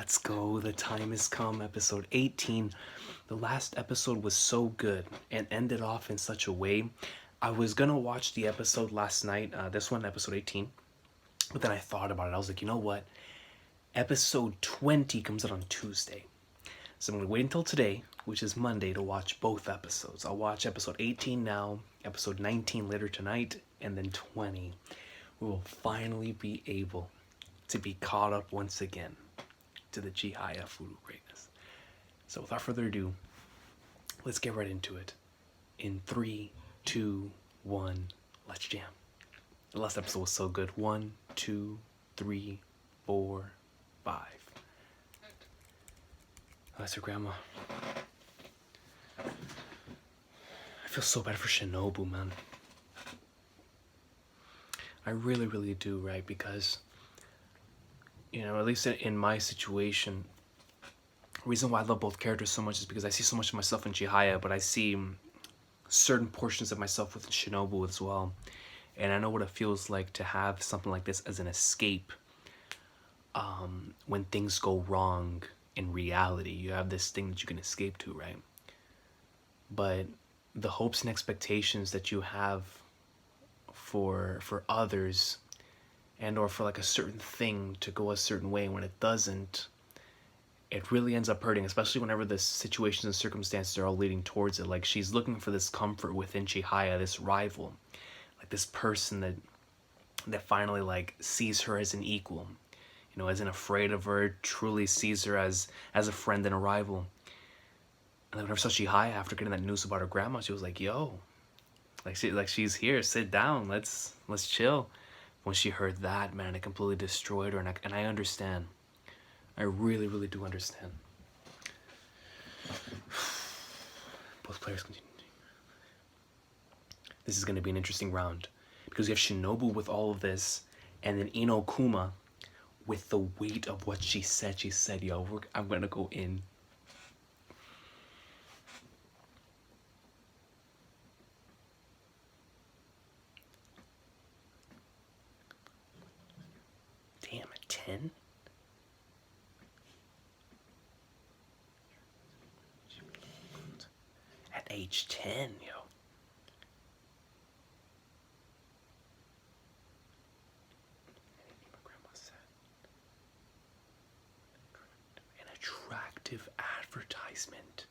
Let's go. The time has come. Episode 18. The last episode was so good and ended off in such a way. I was gonna watch the episode last night, this one, episode 18, but then I thought about it. I was like, you know what? Episode 20 comes out on Tuesday. So I'm gonna wait until today, which is Monday, to watch both episodes. I'll watch episode 18 now, episode 19 later tonight, and then 20. We will finally be able to be caught up once again to the Chihayafuru greatness. So without further ado, let's get right into it. In 3, 2, 1, let's jam. The last episode was so good. 1, 2, 3, 4, 5. Oh, that's her grandma. I feel so bad for Shinobu, man. I really, really do, right? Because, you know, at least in my situation, the reason why I love both characters so much is because I see so much of myself in Chihaya, but I see certain portions of myself with Shinobu as well. And I know what it feels like to have something like this as an escape when things go wrong in reality. You have this thing that you can escape to, right? But the hopes and expectations that you have for others and or for like a certain thing to go a certain way, when it doesn't, it really ends up hurting, especially whenever the situations and circumstances are all leading towards it. Like, she's looking for this comfort within Chihaya, this rival, like this person that finally like sees her as an equal, you know, isn't afraid of her, truly sees her as a friend and a rival. And then whenever I saw Chihaya after getting that news about her grandma, she was like, yo, she's here, sit down, let's chill. When she heard that, man, it completely destroyed her, and I understand. I really, really do understand. Both players continue. This is going to be an interesting round, because you have Shinobu with all of this, and then Inokuma with the weight of what she said. She said, yo, I'm going to go in. Damn, at 10? At age 10, yo. An attractive advertisement.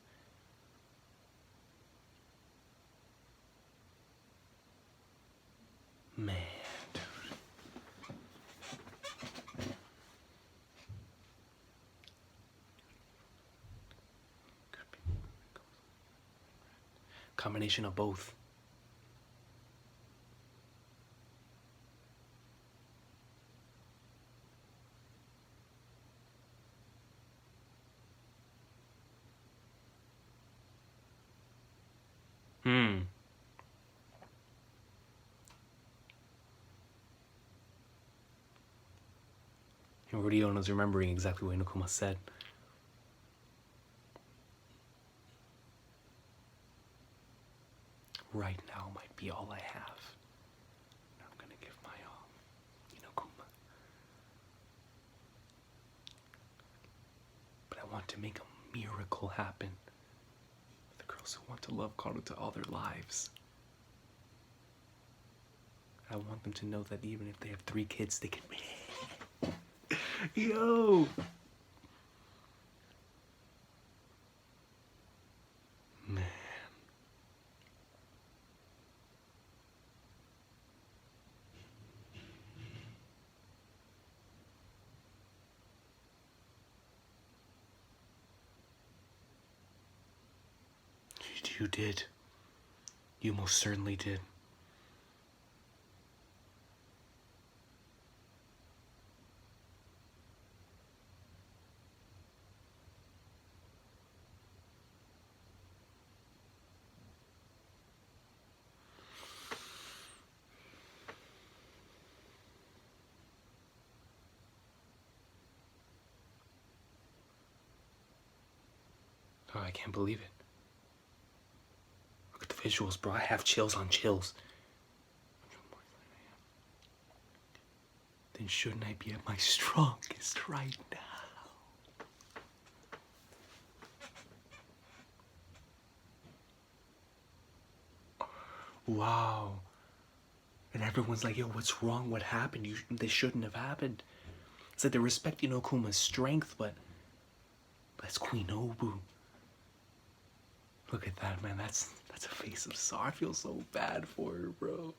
Man. Combination of both. And Ryono is remembering exactly what Inokuma said. Right now might be all I have. I'm gonna give my all, Inokuma. But I want to make a miracle happen for the girls who want to love Karuta all their lives. I want them to know that even if they have 3 kids, they can yo! Man. You did. You most certainly did. Oh, I can't believe it. Look at the visuals, bro. I have chills on chills. Then shouldn't I be at my strongest right now? wow. And everyone's like, yo, what's wrong? What happened? This shouldn't have happened. It's like they respect Inokuma's strength, but that's Queen Obu. Look at that, man. That's a face of sorrow. I feel so bad for her, bro.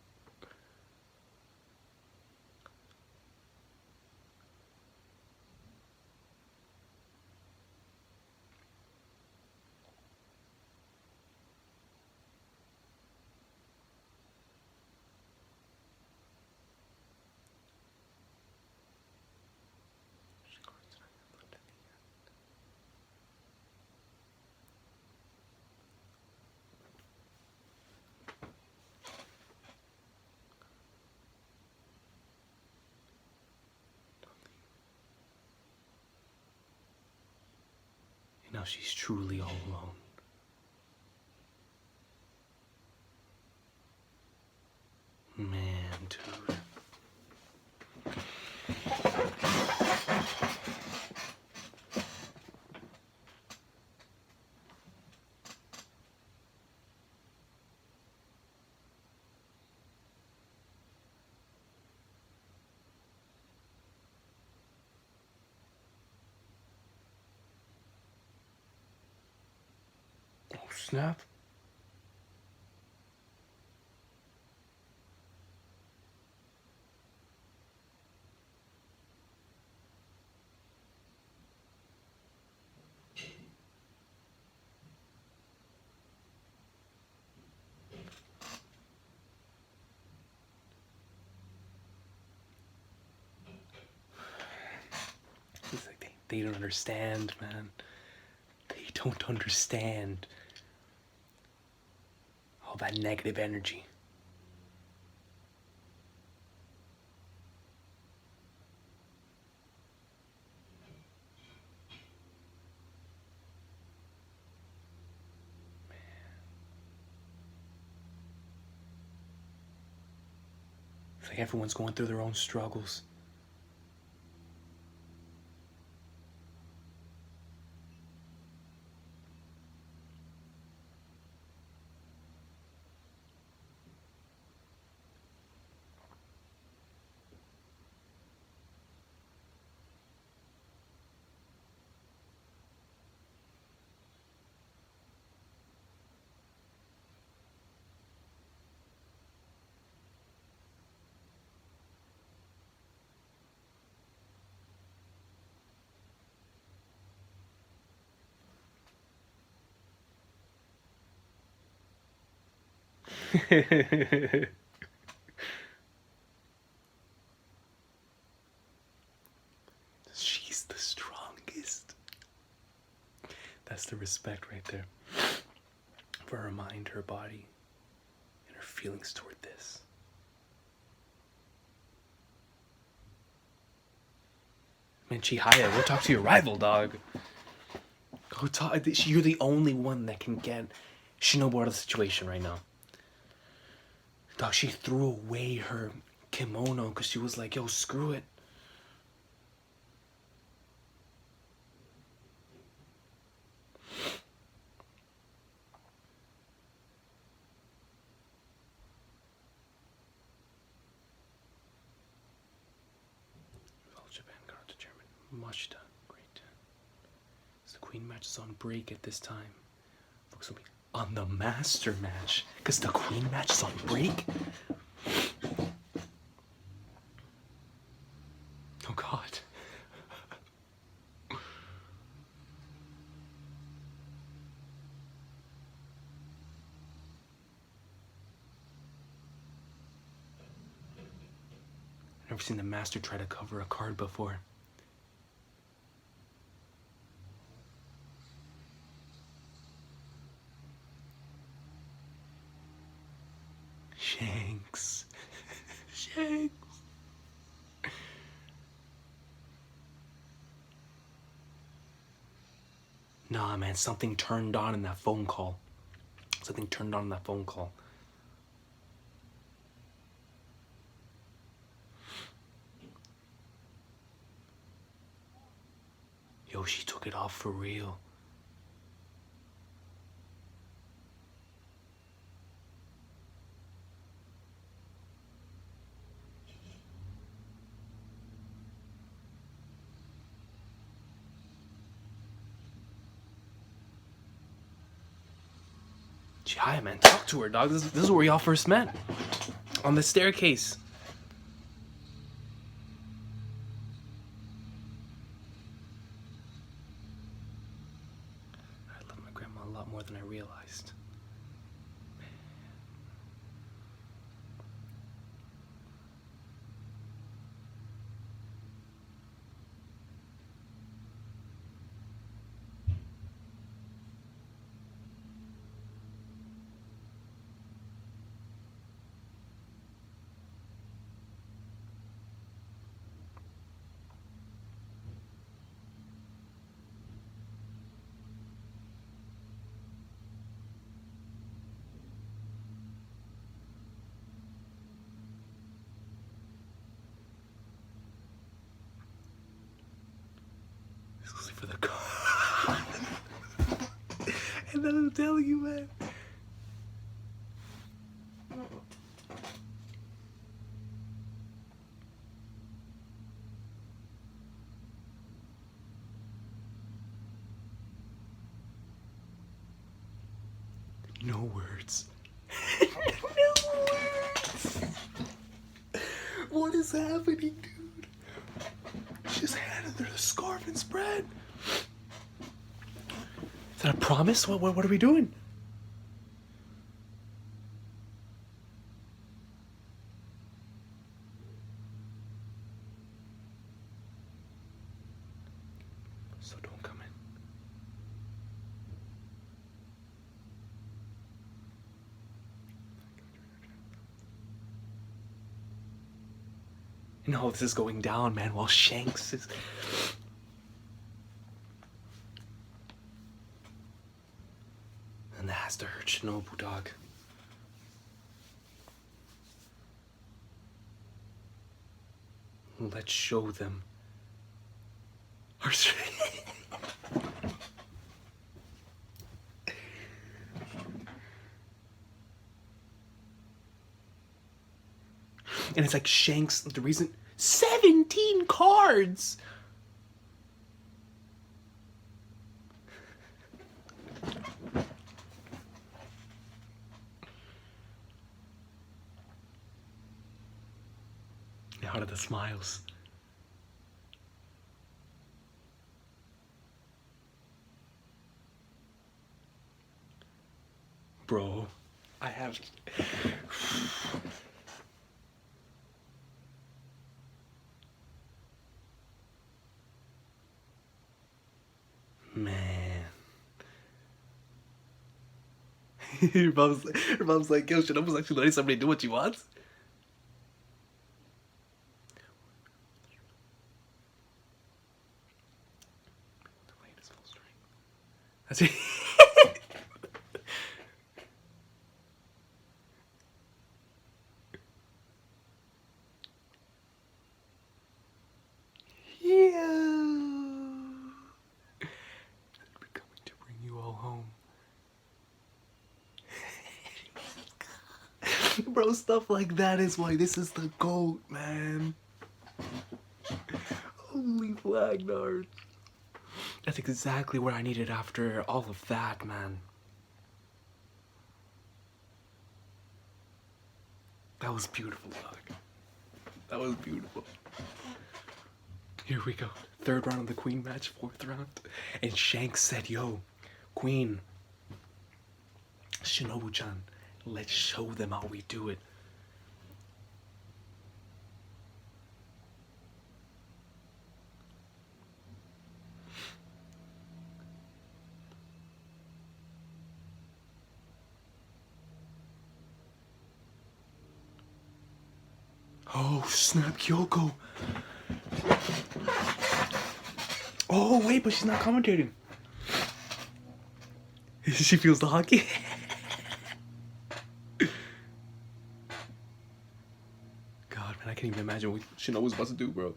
And now she's truly all alone. Man, dude. Oh, snap. It's like they don't understand, man. They don't understand all that negative energy. It's like everyone's going through their own struggles. She's the strongest. That's the respect right there. For her mind, her body, and her feelings toward this. Man, Chihaya, go talk to your rival, dog. Go talk. You're the only one that can get Shinobu out of the situation right now. Dog, she threw away her kimono because she was like, yo, screw it. Japan, Karate, German, Mashita, great. So the Queen match is on break at this time. Focus will be on the Master match because the Queen match is on break. Oh God. I've never seen the Master try to cover a card before. Shanks. Shanks. Nah, man, something turned on in that phone call. Something turned on in that phone call. Yo, she took it off for real. Chihaya, man, talk to her, dog. This is where y'all first met. On the staircase. I love my grandma a lot more than I realized. For the car. And then I'm telling you, man. No words. No words. What is happening, dude? She just handed her the scarf and spread. Is that a promise? What are we doing? So don't come in. And all this is going down, man, while Shanks is... And that has to hurt Shinobu, dog. Let's show them our strength. And it's like Shanks, the reason... 17 cards! Now to the smiles. Bro, I have... Man. Her mom's like, yo, Shinobu's actually letting somebody do what she wants? That's it. We're coming to bring you all home. Bro, stuff like that is why this is the GOAT, man. Holy flag, Nard. That's exactly what I needed after all of that, man. That was beautiful, dog. That was beautiful. Here we go. Third round of the Queen match, fourth round. And Shanks said, yo, Queen, Shinobu-chan, let's show them how we do it. Oh, snap, Kyoko. Oh, wait, but she's not commentating. She feels the hockey. God, man, I can't even imagine what Shinobu's about to do, bro.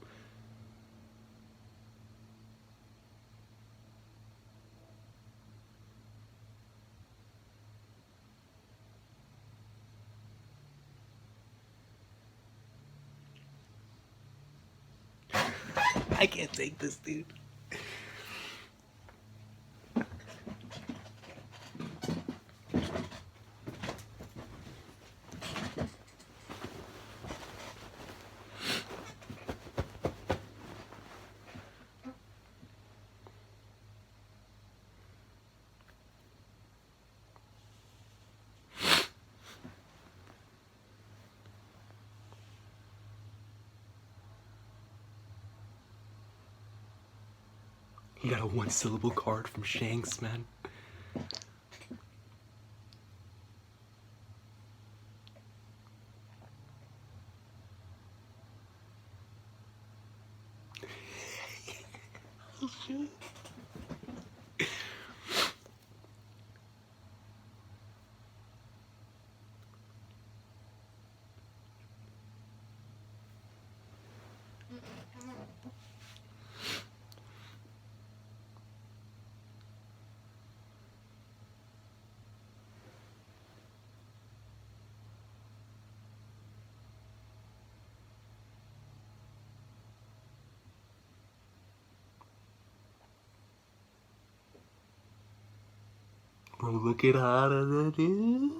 I can't take this, dude. You got a one-syllable card from Shanks, man. Bro, look at how that is.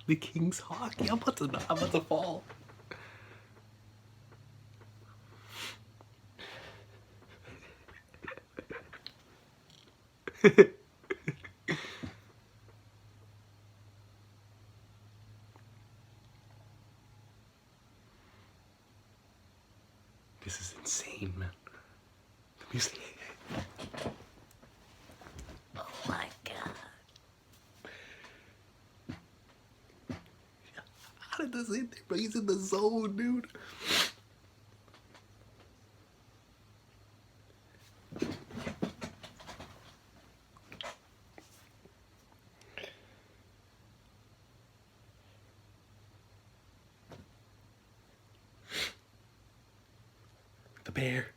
The King's hockey. I'm about to fall. This is insane, man. The music. Oh my god. How did this hit there, bro? He's in the zone, dude. The bear.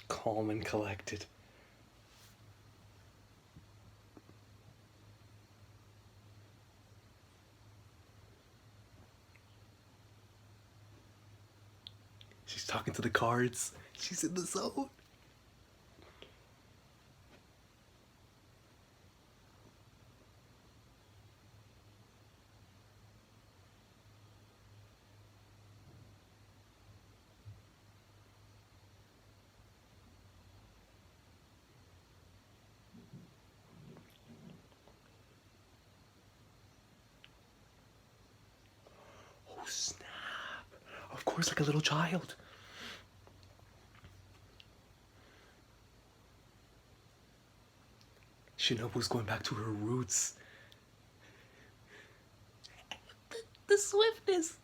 Calm and collected. She's talking to the cards. She's in the zone. Oh snap. Of course, like a little child. Shinobu's going back to her roots. The swiftness.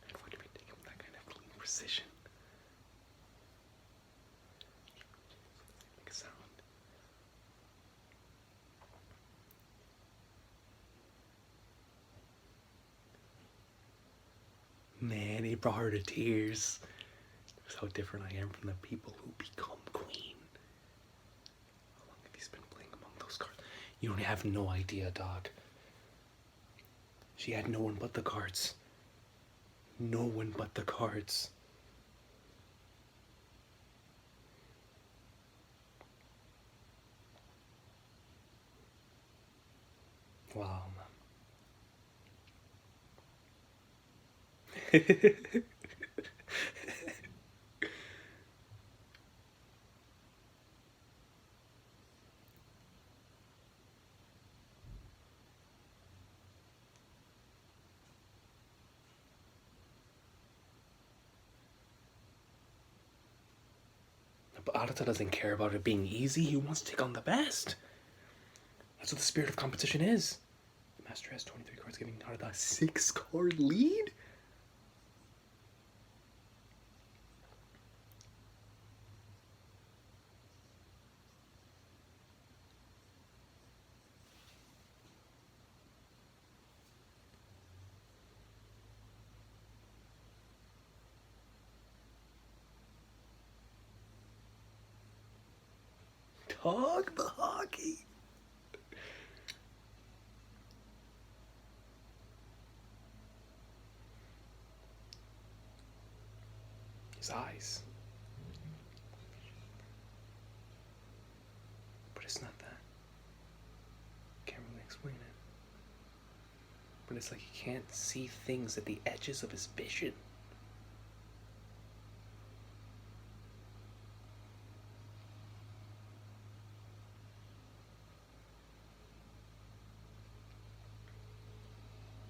And what do we take him that kind of clean precision? Make a sound. Man, it brought her to tears. That's how different I am from the people who become queen. How long have you been playing among those cards? You don't have no idea, dog. She had no one but the cards. No one but the cards. Wow, man. But Arata doesn't care about it being easy. He wants to take on the best. That's what the spirit of competition is. The master has 23 cards, giving Arata a 6-card lead? Dog, the hockey. His eyes. explain it. But it's like he can't see things at the edges of his vision.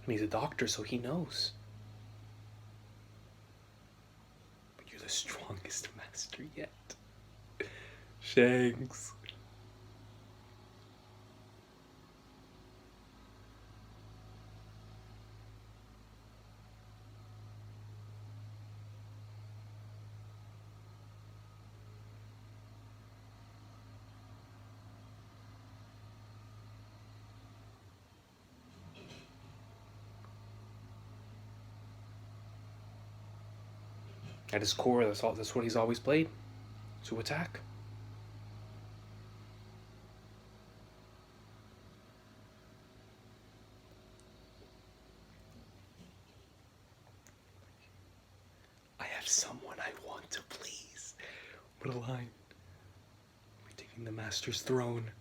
And he's a doctor, so he knows. But you're the strongest master yet. Shanks. At his core, that's what he's always played. To attack. I have someone I want to please. What a line. We're taking the master's throne.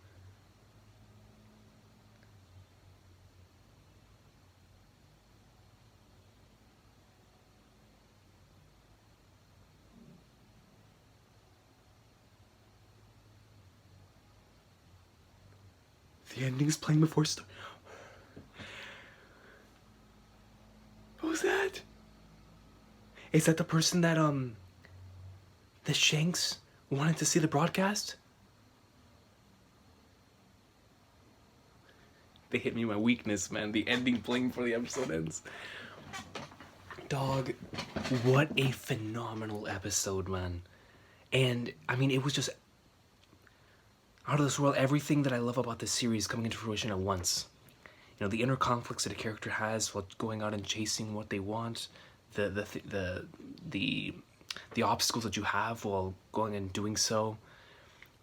The ending's playing before What was that? Is that the person that the Shanks wanted to see the broadcast? They hit me my weakness, man. The ending playing before the episode ends. Dog, what a phenomenal episode, man. And I mean, it was just out of this world. Everything that I love about this series coming into fruition at once. You know, the inner conflicts that a character has while going out and chasing what they want, the obstacles that you have while going and doing so,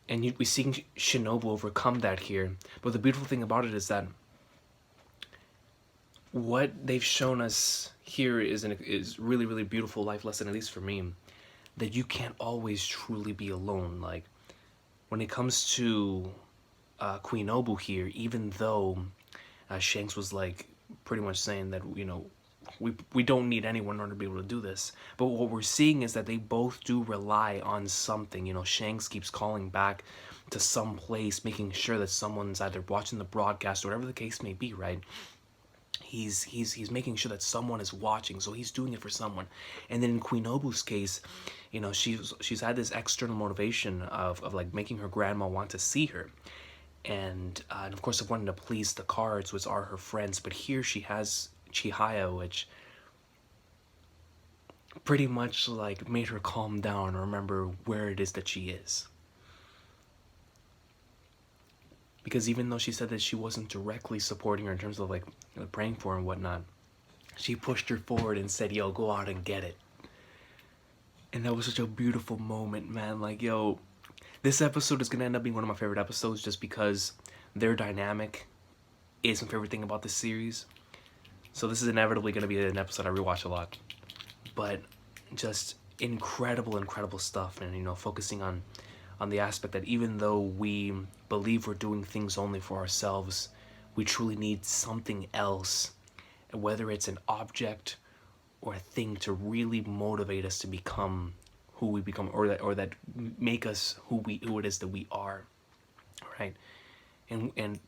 and we seeing Shinobu overcome that here. But the beautiful thing about it is that what they've shown us here is really, really beautiful life lesson, at least for me, that you can't always truly be alone. Like, when it comes to Queen Obu here, even though Shanks was like pretty much saying that, you know, we don't need anyone in order to be able to do this, but what we're seeing is that they both do rely on something. You know, Shanks keeps calling back to some place, making sure that someone's either watching the broadcast or whatever the case may be, right? He's making sure that someone is watching, so he's doing it for someone. And then in Queen Obu's case, you know, she's had this external motivation of like making her grandma want to see her, and of course of wanting to please the cards, which are her friends. But here she has Chihaya, which pretty much like made her calm down and remember where it is that she is. Because even though she said that she wasn't directly supporting her in terms of like, you know, praying for her and whatnot, she pushed her forward and said, yo, go out and get it. And that was such a beautiful moment, man. Like, yo, this episode is gonna end up being one of my favorite episodes just because their dynamic is my favorite thing about this series. So this is inevitably gonna be an episode I rewatch a lot. But just incredible, incredible stuff. And, you know, focusing on the aspect that even though we believe we're doing things only for ourselves, we truly need something else, whether it's an object or a thing, to really motivate us to become who we become, or that make us who it is that we are, right? And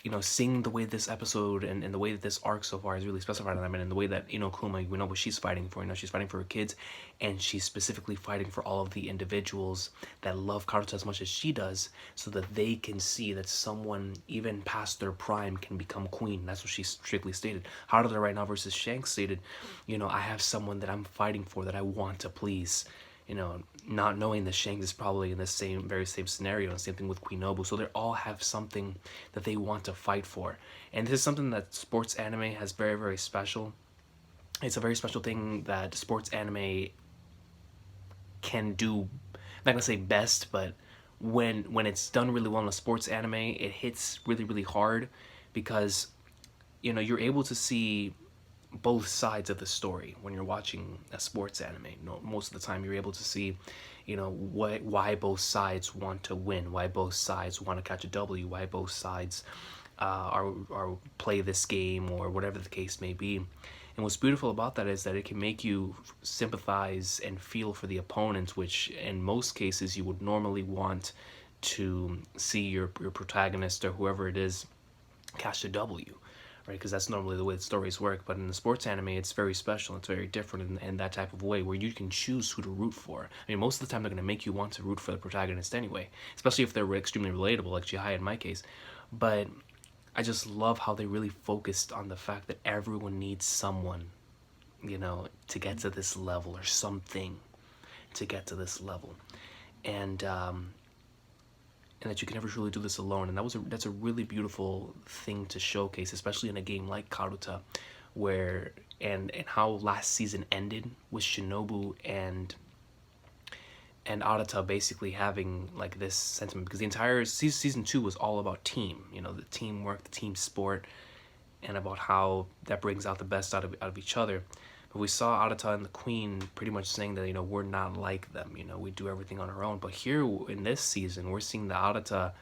you know, seeing the way this episode and the way that this arc so far is really specified on them, and the way that, you know, Kuma, we know what she's fighting for. You know, she's fighting for her kids, and she's specifically fighting for all of the individuals that love Karuta as much as she does, so that they can see that someone even past their prime can become queen. That's what she strictly stated. Haruta right now versus Shanks stated, you know, I have someone that I'm fighting for, that I want to please. You know, not knowing that Shanks is probably in the very same scenario, and same thing with Queen Nobu. So they all have something that they want to fight for. And this is something that sports anime has very, very special. It's a very special thing that sports anime can do. I'm not gonna say best, but when it's done really well in a sports anime, it hits really, really hard, because, you know, you're able to see both sides of the story when you're watching a sports anime. You know, most of the time you're able to see, you know, why both sides want to win, why both sides want to catch a W, why both sides are play this game or whatever the case may be. And what's beautiful about that is that it can make you sympathize and feel for the opponent, which in most cases you would normally want to see your protagonist or whoever it is catch a W, right? Because that's normally the way the stories work. But in the sports anime, it's very special. It's very different in that type of way where you can choose who to root for. I mean, most of the time they're going to make you want to root for the protagonist anyway, especially if they're extremely relatable, like Chihaya in my case. But I just love how they really focused on the fact that everyone needs someone, you know, to get to this level, or something to get to this level. And that you can never truly do this alone. And that's a really beautiful thing to showcase, especially in a game like Karuta, where and how last season ended with Shinobu and Arata basically having like this sentiment, because the entire season 2 was all about team, you know, the teamwork, the team sport, and about how that brings out the best out of each other. But we saw Arata and the Queen pretty much saying that, you know, we're not like them, you know, we do everything on our own. But here in this season, we're seeing that Arata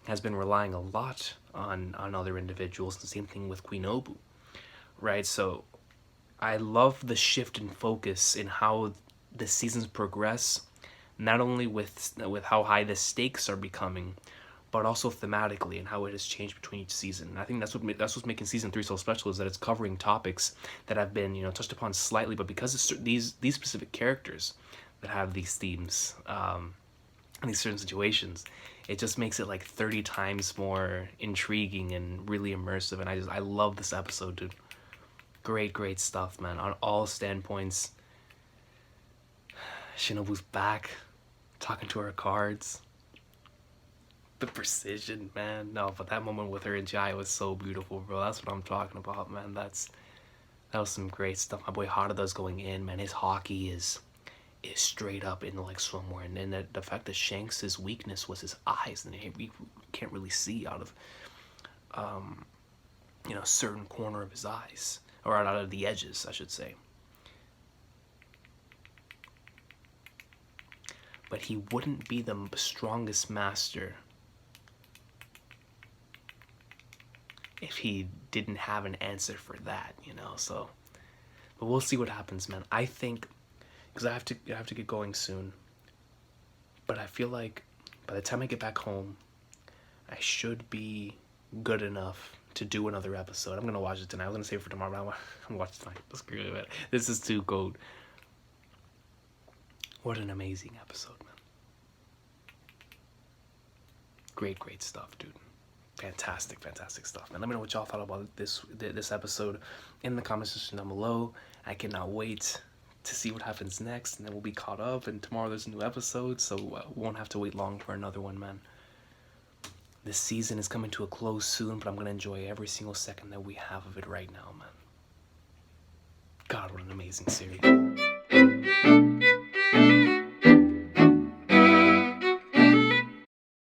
has been relying a lot on other individuals. The same thing with Queen Obu, right? So I love the shift in focus in how the seasons progress, not only with how high the stakes are becoming, but also thematically and how it has changed between each season. And I think that's what's making season 3 so special, is that it's covering topics that have been, you know, touched upon slightly, but because it's these specific characters that have these themes in these certain situations, it just makes it like 30 times more intriguing and really immersive. And I love this episode, dude. Great stuff, man, on all standpoints. Shinobu's back, talking to her cards. The precision, man. No, but that moment with her and Jai was so beautiful, bro. That's what I'm talking about, man. That was some great stuff. My boy Harada's going in, man. His hockey is straight up in like somewhere. And then the fact that Shanks' weakness was his eyes, and he can't really see out of you know, certain corner of his eyes, or out of the edges, I should say. But he wouldn't be the strongest master if he didn't have an answer for that, you know. So, but we'll see what happens, man. I think, because I have to get going soon, but I feel like by the time I get back home, I should be good enough to do another episode. I'm gonna watch it tonight. I was gonna save it for tomorrow, but I'm gonna watch it tonight. Screw it. This is too cold. What an amazing episode, man. Great stuff, dude. Fantastic stuff, man. Let me know what y'all thought about this episode in the comment section down below. I cannot wait to see what happens next, and then we'll be caught up, and tomorrow there's a new episode, so we won't have to wait long for another one, man. This season is coming to a close soon, but I'm gonna enjoy every single second that we have of it right now, man. God, what an amazing series.